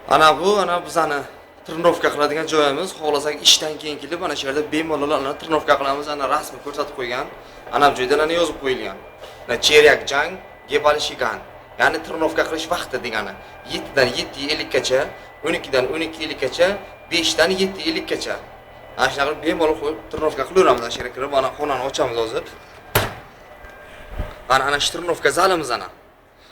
Ana bizani trenirovka qiladigan joyimiz. Xohlasak ishdan keyin kelib ana shu yerda bemalol trenirovka qilamiz. Ana rasmi ko'rsatib qo'ygan. Ana bu joyda yozib qo'yilgan. Cheryak jang Gebalishigan. Ya'ni trenirovka qilish vaqti degani 7 dan 7:50 gacha, 12 dan 12:50 gacha, 5 dan 7:50 gacha. Ana shunaqa qilib bemalol qo'yib trenirovka qilaveramiz. Ana shu yerga kirib, ana xonani ochamiz hozir. Ana shu trenirovka zalimiz ana.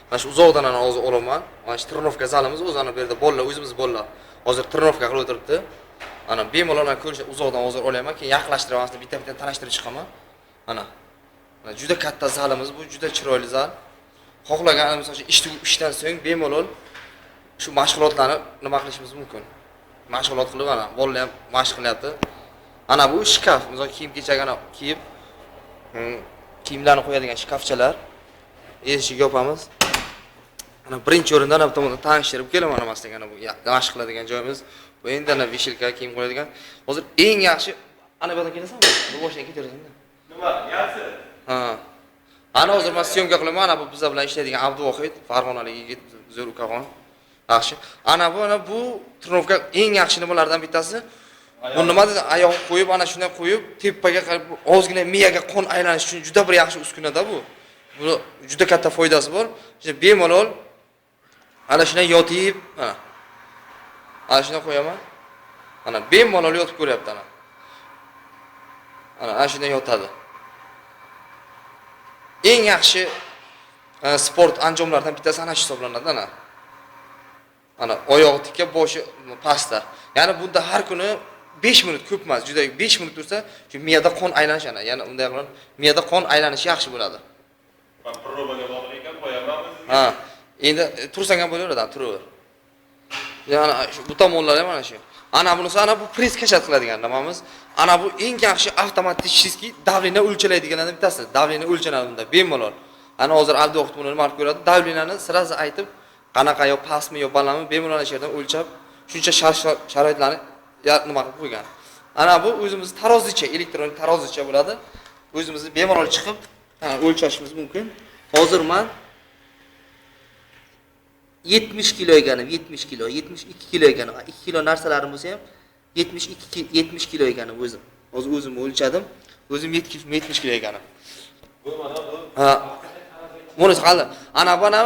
Mana shu uzoqdan hozir olaman. Mana shu trenirovka zalimiz o'zini bu yerda bolalar, o'zimiz bolalar hozir trenirovka qilib o'tiribdi. Ana bemalol ko'rish uzoqdan hozir olayman, keyin yaqinlashtirib bitta tanishtirib chiqaman. Ana juda katta zalimiz bu, juda chiroyli zal. Xohlagan misol uchun ishdan so'ng bemalol shu mashg'ulotlarni nima qilishimiz mumkin. Mashg'ulot qilib ana bolalar ham mashq qilyapti. Ana bu shkaf, misol kiyim-kechagini kiyib kiyimlarni qo'yadigan shkafchalar. Eshik yopamiz. Ana birinchi o'rindan ham tomondan tanishtirib kelaman emasdan ana bu mashq qiladigan joyimiz. Bu endi ana vishilka kiyim qo'yadigan. Hozir eng yaxshi ana bu yerdan kelasanmi? Bu boshdan ketaversan-da. Nima? Yaxshi. Ha. Ana hozir men syomka qilaman. Ana bu bizlar bilan ishlaydigan Abduvohid, Farg'onalik yigit, zo'r ukaxon. Yaxshi. Ana bu trenirovka eng yaxshi nimalardan bittasi. Bu nima dedi? Oyoq qo'yib, ana shunday qo'yib, tepaga ozgina miyaga qon aylanish uchun juda bir yaxshi uskunada bu. Bu juda katta foydasi bor. Işte bemalol ana shunday yotib, ana shunday qo'yaman. Ana bemalol yotib ko'ryapti ana. Ana shunday yotadi. Eng yaxshi sport anjomlaridan bittasi ana shu hisoblanadi ana. Ana oyog'i tikka, boshi pastda. Ya'ni bunda har kuni 5 minut ko'p emas, juda 5 minut tursa, shu miyada qon aylanishi ana, ya'ni unday qilib miyada qon aylanishi yaxshi bo'ladi. Ben probaga bog'liq ekan qo'yaman. Ha, endi tursan ham bo'laveradi, turaver. Ya'ni bu tomonlar ham mana shu. Ana bunisi ana bu press kashat qiladigan nimamiz. Ana bu eng yaxshi avtomatik davleni o'lchalaydiganlardan bittasi. Davleni o'lchanadi bunda bemalol. Ana hozir Aldi vaqt buni nima qilib ko'radi? Davlenani sirazi aytib, qanaqa yo pastmi yo balandmi bemalol ana shu yerdan o'lchab, shuncha sharoitlarni nima qilib qo'ygan. Ana bu o'zimiz tarozicha, elektron tarozicha bo'ladi. O'zimizni bemalol chiqib o'lchashimiz mumkin. Hozir men 70 kilo eganim, 70 kilo, 72 kilo eganim. 2 kilo narsalarim bo'lsa ham 70 kilo eganim o'zim. Hozir o'zim o'lchadim. O'zim 70 kilo eganim. Ha. Buni qildi. Ana bana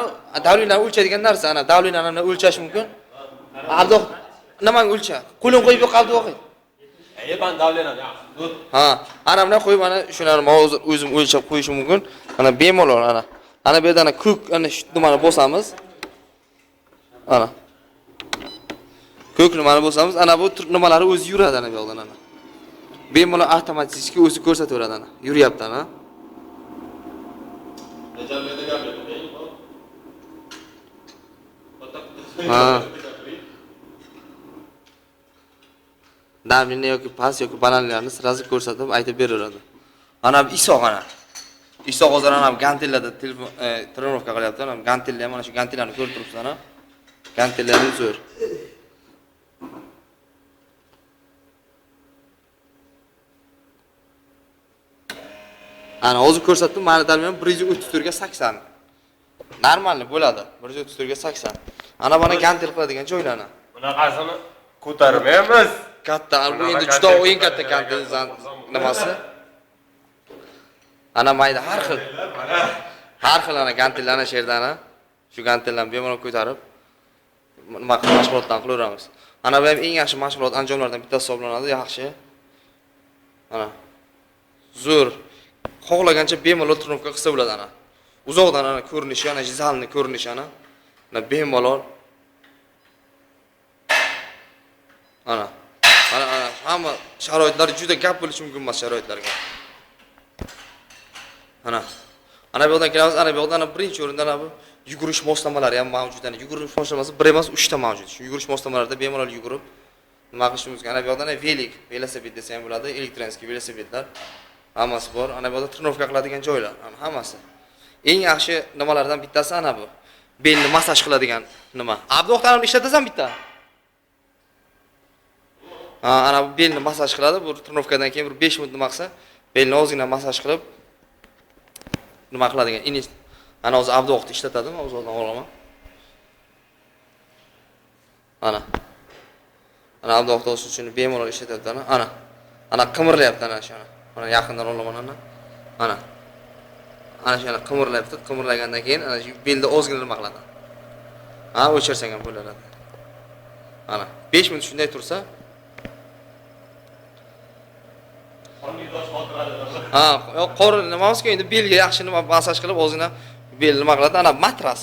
davlenani o'lchaydigan narsa, ana davlenani o'lchash mumkin. Abduh, nimani o'lcha? Qo'ling qo'yib yo'qoldi o'qing. Ben davlenani yaxshi. Ha, ana bunday qo'yib ana shularni hozir o'zim o'lchab qo'yishim mumkin. Ana bemalol ana. Ana bu yerdan ko'k ana shu nimani bosamiz. Ana. Ko'k nimani bosamiz, ana bu nimalari o'zi yuradi ana bu yoqdan ana. Bemalol avtomatik o'zi ko'rsataveradi ana. Yuryapti ana. Ha. Davleni yoki past yoki balandlarni sirazi ko'rsatib aytib beraveradi. Ana bu Iso ana. Iso hozir ana gantellarda trenirovka qilyapti. Ana gantellar ham mana shu gantellarni ko'rib turibsiz ana. Gantellarni zo'r. Ana hozir ko'rsatdim, meni davlenim 134 ga 80. Normal bo'ladi. 134 ga 80. Ana bana gantel qiladigan joylarni. Bunaqasini ko'tarmaymiz. Katta, bu endi juda o'yin katta gantel nimasi. Ana mayda har xil ana gantellarni shu yerda ana. Shu gantellarni bemalol ko'tarib nima mashg'ulotdan qilaveramiz. Ana bu ham eng yaxshi mashg'ulot anjomlaridan bittasi hisoblanadi, yaxshi. Ana zo'r. Xohlagancha bemalol trenirovka qilsa bo'ladi ana. Uzoqdan ana ko'rinishi, ana zalni ko'rinishi ana. Ana bemalol. Ana hamma sharoitlar juda gap bo'lishi mumkin emas sharoitlarga. Ana bu yerdan kelamiz, ana bu yerdan birinchi o'rinda ana bu yugurish moslamalari ham mavjud. Ana yugurish moslamasi bir emas, 3 ta mavjud. Shu yugurish moslamalarida bemalol yugurib nima qilishimiz mumkin. Ana bu yerdan velosiped desa ham bo'ladi, elektronskiy velosipedlar hammasi bor. Ana bu yerda trenirovka qiladigan joylar, hammasi. Eng yaxshi nimalardan bittasi ana bu. Belni massaj qiladigan nima. Abduxtarimni ishlatasan bitta. Ana bu belni massaj qiladi. Bu trenirovkadan keyin bir 5 minut nima qilsa, belni ozgina massaj qilib nima qiladigan. Ana hozir Abduxni ishlatadim, o'zimdan olaman. Ana. Ana Abduvoqit o'sha shuni bemalol ishlatyapti ana. Ana qimirlayapti ana shuni. Mana yaqindan olaman ana. Ana shuni qimirlayapti. Qimirlagandan keyin ana shu belda ozgina nima qiladi. Ha, o'chirsang ham bo'laveradi. Ana 5 minut shunday tursa, ha, yo'q, qorin nimamiz-ku endi belga yaxshi nima massaj qilib ozgina bel nima qiladi? Ana matras.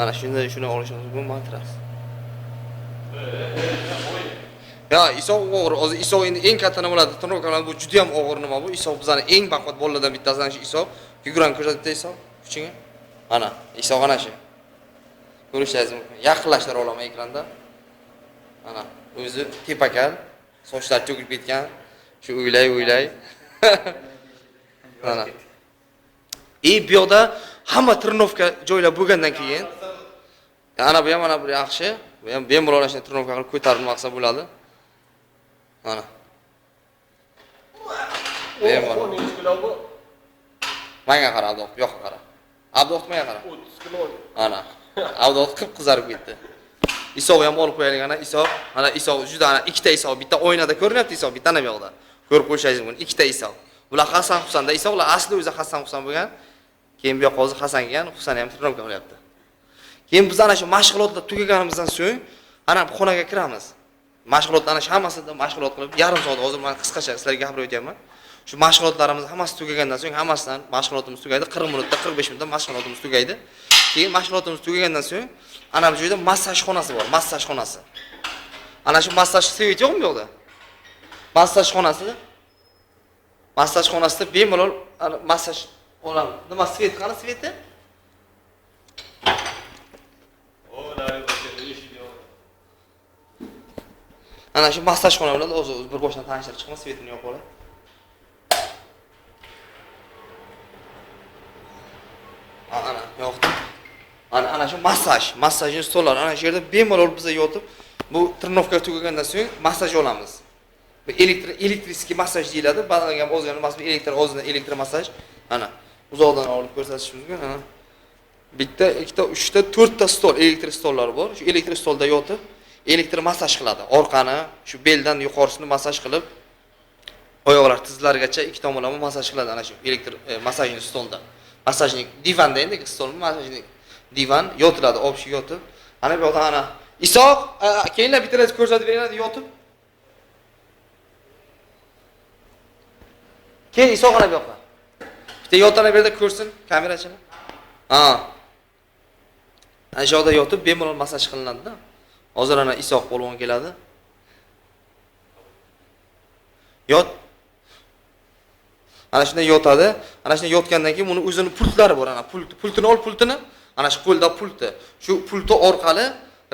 Ana shunday shuni olishimiz bu matras. Ya, isoq og'ir. Hozir isoq endi eng katta nimalarda trenokalar bu juda ham og'ir nima bu. Isoq bizani eng baquvvat bolalardan bittasi ana shu isoq. Figuran ko'rsatdi isoq. Kuchingga. Ana, isoq ana shu. Ko'rishingiz mumkin. Yaqinlashtirib olaman ekranda. Ana, o'zi tepakal, sochlari to'kilib ketgan. Shu o'ylay. Ana. Bu yoqda hamma trenovka joylab bo'lgandan keyin ana bu ham mana bir yaxshi, bu ham bemalol shunday trenovka qilib ko'tarib maqsad bo'ladi. Mana. Bemalol. 13 kilo bu. Menga qara, Abduvoqit, bu yoqqa qara. Abduvoqit menga qara. 30 kilo. Ana. Abduvoqit qip-qizarib ketdi. Isoq ham olib qo'yaylik ana, isoq. Mana isoq juda ana ikkita isoq, bitta oynada ko'rinyapti isoq, bitta ana bu yoqda. Ko'rib qo'yishingiz mumkin, ikkita isoq. Bular Hasan Husanda isoqlar asli o'zi Hasan Husan bo'lgan. Keyin bu yoqqa hozir Hasan kelgan, Husan ham trenovka qilyapti. Keyin biz ana shu mashg'ulotlar tugaganimizdan so'ng ana bu xonaga kiramiz. Mashg'ulotlar ana hammasida mashg'ulot qilib, yarim soat hozir men qisqacha sizlarga gapirib o'tyapman. Shu mashg'ulotlarimiz hammasi tugagandan so'ng hammasidan mashg'ulotimiz tugaydi. 40 minutda, 45 minutda mashg'ulotimiz tugaydi. Keyin mashg'ulotimiz tugagandan so'ng ana bu joyda massaj xonasi bor, massaj xonasi. Ana shu massaj svet yo'qmi bu yoqda? Massaj xonasida bemalol massaj olamiz. Nima svet qani sveti? Ana shu massaj xona bo'ladi, o'zi bir boshdan tanishtirib chiqmas, svetini yo'q bo'ladi. Ana yo'qdi. Ana shu massajning stollari ana shu yerda bemalol biz yotib, bu trenovka tugagandan so'ng massaj olamiz. Bu elektriskiy massaj deyiladi. Ba'zan ham o'zini emas, o'zidan elektr massaj. Ana uzoqdan olib ko'rsatish mumkin. Ana bitta, ikkita, uchta, to'rtta stol, elektr stollari bor. Shu elektr stolda yotib, elektr massaj qiladi. Orqani, shu beldan yuqorisini massaj qilib, oyoqlar tizlarigacha ikki tomonlama massaj qiladi ana shu elektr massajning stolda. Massajning divanda endi stol, massajning divan yotiladi, olib shu yotib. Ana bu yoqda ana isoq, keyinlar bittalarni ko'rsatib beradi yotib. Keyin isoq ana bu yoqda. Bitta yotana bu yerda ko'rsin kamerachini. Ana shu yoqda yotib bemalol massaj qilinadi-da. Hozir ana isoq polvon keladi. Yot. Ana shunday yotadi. Ana shunday yotgandan keyin buni o'zini pultlari bor ana, pultini ol, pultini. Ana shu qo'lda pulti. Shu pulti orqali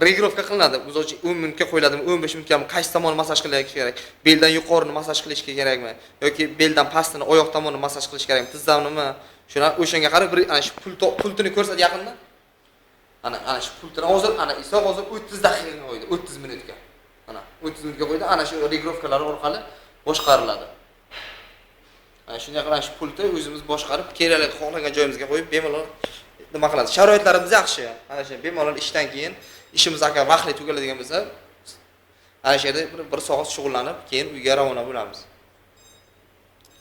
regirovka qilinadi. O'zi 10 minutga qo'yiladimi, 15 minutgami, qaysi tomonni massaj qilish kerak? Beldan yuqorini massaj qilish kerakmi yoki beldan pastini, oyoq tomonini massaj qilish kerakmi? Tizzamnimi? Shuna o'shanga qarab bir ana shu pultini ko'rsat yaqindan. Ana shu pultini hozir ana isoq hozir 30 daqiqaga qo'ydi, 30 minutga. Ana 30 minutga qo'ydi. Ana shu regirovkalar orqali boshqariladi. Ana shunday qilib shu pultni o'zimiz boshqarib, kerakli xohlagan joyimizga qo'yib bemalol nima qiladi? Sharoitlarimiz yaxshi. Ana shu bemalol ishdan keyin ishimiz agar vaqtli tugaladigan bo'lsa, ana shu yerda bir soat shug'ullanib, keyin uyga ravona bo'lamiz.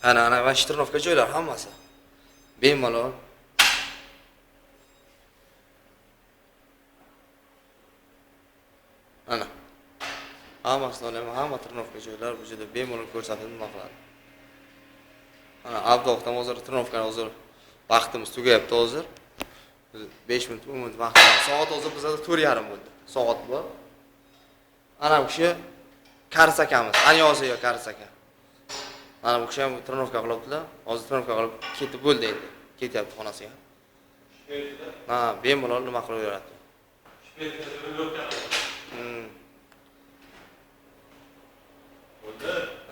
Ana va trenovka joylar hammasi bemalol. Ana hammasi o'laman, hamma trenovka joylar bu yerda bemalol ko'rsatib nima qiladi. Ana Abduvoqitdan hozir trenovka hozir vaqtimiz tugayapti hozir. 5 minut, 10 minut vaqt. Soat hozir bizda 4:30 bo'ldi. Soat bor. Ana bu kishi Karis akamiz, Anyoziyo Karis aka. Ana bu kishi ham trenovka qilyaptilar. Hozir trenovka qilib ketib bo'ldi endi. Ketyapti xonasiga. Bemalol nima qilaveradi.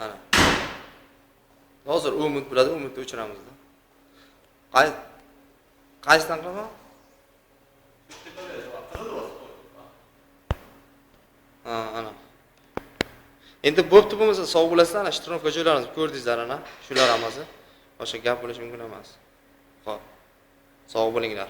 Ana. Hozir 10 minut bo'ladi, 10 minutda o'chiramiz-da. Qaysidan qilaman? Ana. Endi bo'pti bo'lmasa sog' bo'lasizlar, ana shu trenovka joylarimizni ko'rdingizlar ana, shular hammasi. Boshqa gap bo'lishi mumkin emas. Xo'p. Sog' bo'linglar.